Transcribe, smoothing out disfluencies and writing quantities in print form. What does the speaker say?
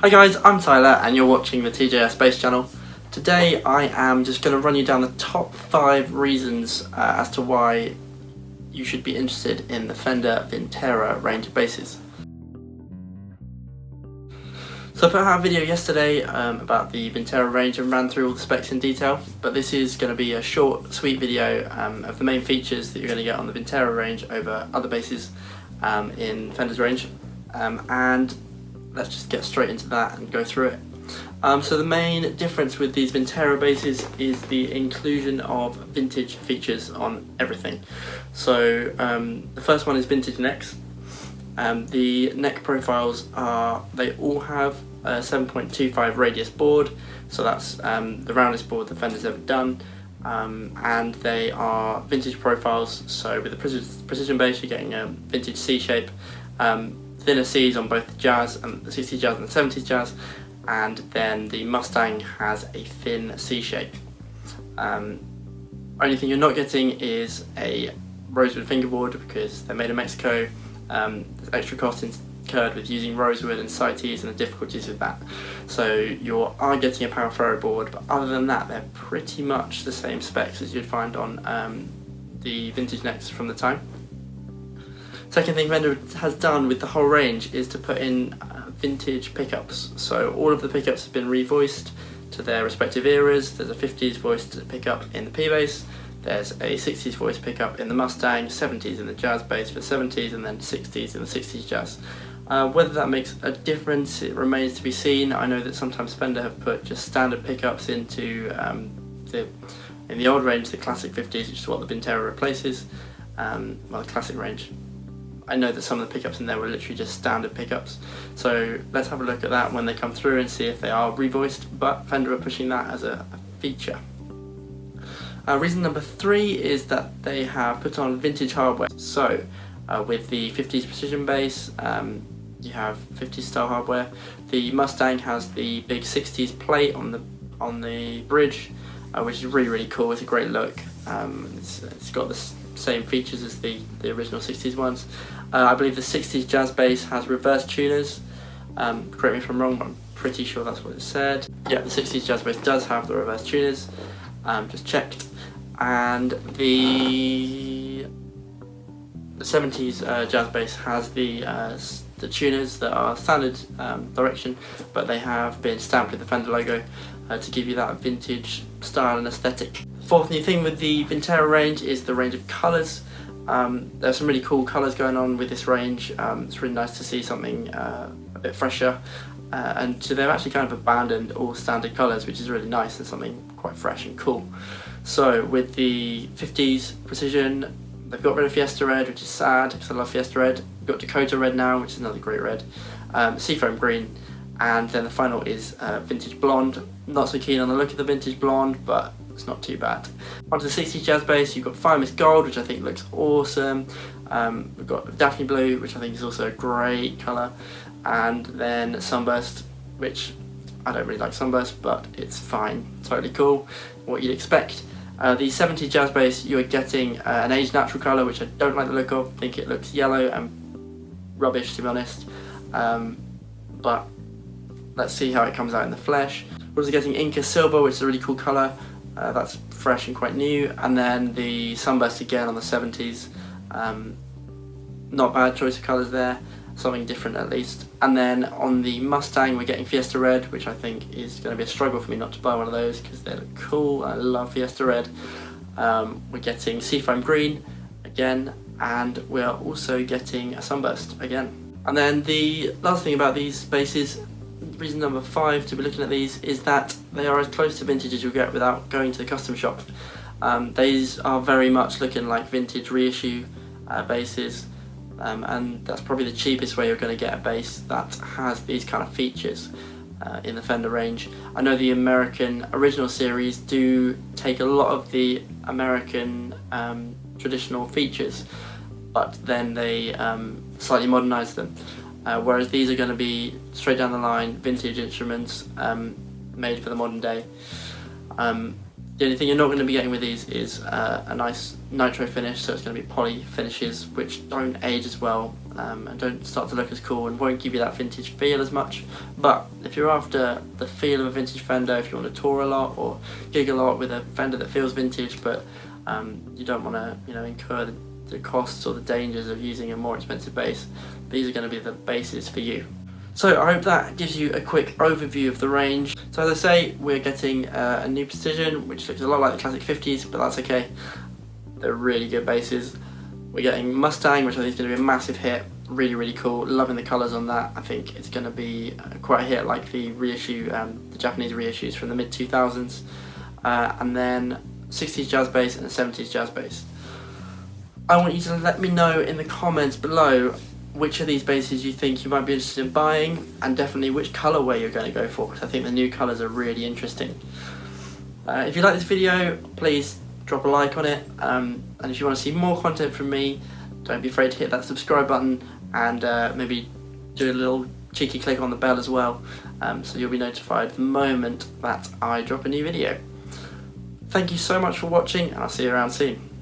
Hi guys, I'm Tyler and you're watching the TJS Bass channel. Today I am just going to run you down the top 5 reasons as to why you should be interested in the Fender Vintera range of basses. So I put out a video yesterday about the Vintera range and ran through all the specs in detail, but this is going to be a short, sweet video of the main features that you're going to get on the Vintera range over other basses in Fender's range, and let's just get straight into that and go through it. So the main difference with these Vintera basses is the inclusion of vintage features on everything. So the first one is vintage necks. The neck profiles they all have a 7.25 radius board, so that's the roundest board that Fender's ever done, and they are vintage profiles. So with the precision bass you're getting a vintage C shape, thinner C's on both the Jazz and the 60s Jazz and the 70s Jazz, and then the Mustang has a thin C shape. Only thing you're not getting is a rosewood fingerboard because they're made in Mexico. There's extra cost incurred with using rosewood and CITES and the difficulties with that. So you are getting a power ferro board, but other than that they're pretty much the same specs as you'd find on the vintage necks from the time. Second thing Fender has done with the whole range is to put in vintage pickups. So all of the pickups have been revoiced to their respective eras. There's a 50s voiced pickup in the P-Bass, there's a 60s voiced pickup in the Mustang, 70s in the Jazz bass for the 70s, and then 60s in the 60s Jazz. Whether that makes a difference, it remains to be seen. I know that sometimes Fender have put just standard pickups into in the old range, the classic 50s, which is what the Vintera replaces, well, the classic range. I know that some of the pickups in there were literally just standard pickups, so let's have a look at that when they come through and see if they are revoiced, but Fender are pushing that as a feature. Reason number 3 is that they have put on vintage hardware. So with the 50s precision bass, you have 50s style hardware. The Mustang has the big 60s plate on the bridge, which is really cool. It's a great look. It's got the same features as the original 60s ones. I believe the 60s Jazz bass has reverse tuners. Correct me if I'm wrong, but I'm pretty sure that's what it said. Yeah, the 60s Jazz bass does have the reverse tuners. Just checked. And the 70s Jazz bass has the tuners that are standard direction, but they have been stamped with the Fender logo to give you that vintage style and aesthetic. Fourth new thing with the Vintera range is the range of colours. There's some really cool colours going on with this range. It's really nice to see something a bit fresher, and so they've actually kind of abandoned all standard colours, which is really nice and something quite fresh and cool. So with the 50s precision, they've got rid of Fiesta Red, which is sad because I love Fiesta Red. We've got Dakota Red now, which is another great red. Seafoam Green, and then the final is Vintage Blonde. Not so keen on the look of the Vintage Blonde, but it's not too bad. Onto the 60s Jazz bass, you've got Finest Gold, which I think looks awesome. We've got Daphne Blue, which I think is also a great colour, and then Sunburst, which I don't really like Sunburst, but it's fine, totally cool, what you'd expect. The 70s Jazz bass, you are getting an aged natural colour, which I don't like the look of. I think it looks yellow and rubbish, to be honest, but let's see how it comes out in the flesh. We're also getting Inca Silver, which is a really cool colour. That's fresh and quite new. And then the Sunburst again on the 70s. Not bad choice of colours there, something different at least. And then on the Mustang we're getting Fiesta Red, which I think is going to be a struggle for me not to buy one of those because they look cool. I love Fiesta Red. We're getting Seafoam Green again, and we're also getting a Sunburst again. And then the last thing about these basses, reason number 5 to be looking at these, is that they are as close to vintage as you'll get without going to the custom shop. These are very much looking like vintage reissue basses, and that's probably the cheapest way you're going to get a bass that has these kind of features in the Fender range. I know the American original series do take a lot of the American traditional features, but then they slightly modernise them. Whereas these are going to be straight down the line vintage instruments made for the modern day. The only thing you're not going to be getting with these is a nice nitro finish, so it's going to be poly finishes which don't age as well and don't start to look as cool and won't give you that vintage feel as much. But if you're after the feel of a vintage Fender, if you want to tour a lot or gig a lot with a Fender that feels vintage, but you don't want to incur the costs or the dangers of using a more expensive bass, these are going to be the basses for you. So I hope that gives you a quick overview of the range. So as I say, we're getting a new Precision, which looks a lot like the classic 50s, but that's okay. They're really good basses. We're getting Mustang, which I think is going to be a massive hit. Really, really cool. Loving the colours on that. I think it's going to be quite a hit, like the reissue, the Japanese reissues from the mid 2000s. And then 60s jazz bass and a 70s jazz bass. I want you to let me know in the comments below which of these basses you think you might be interested in buying, and definitely which colourway you're going to go for, because I think the new colours are really interesting. If you like this video, please drop a like on it, and if you want to see more content from me, don't be afraid to hit that subscribe button and maybe do a little cheeky click on the bell as well, so you'll be notified the moment that I drop a new video. Thank you so much for watching, and I'll see you around soon.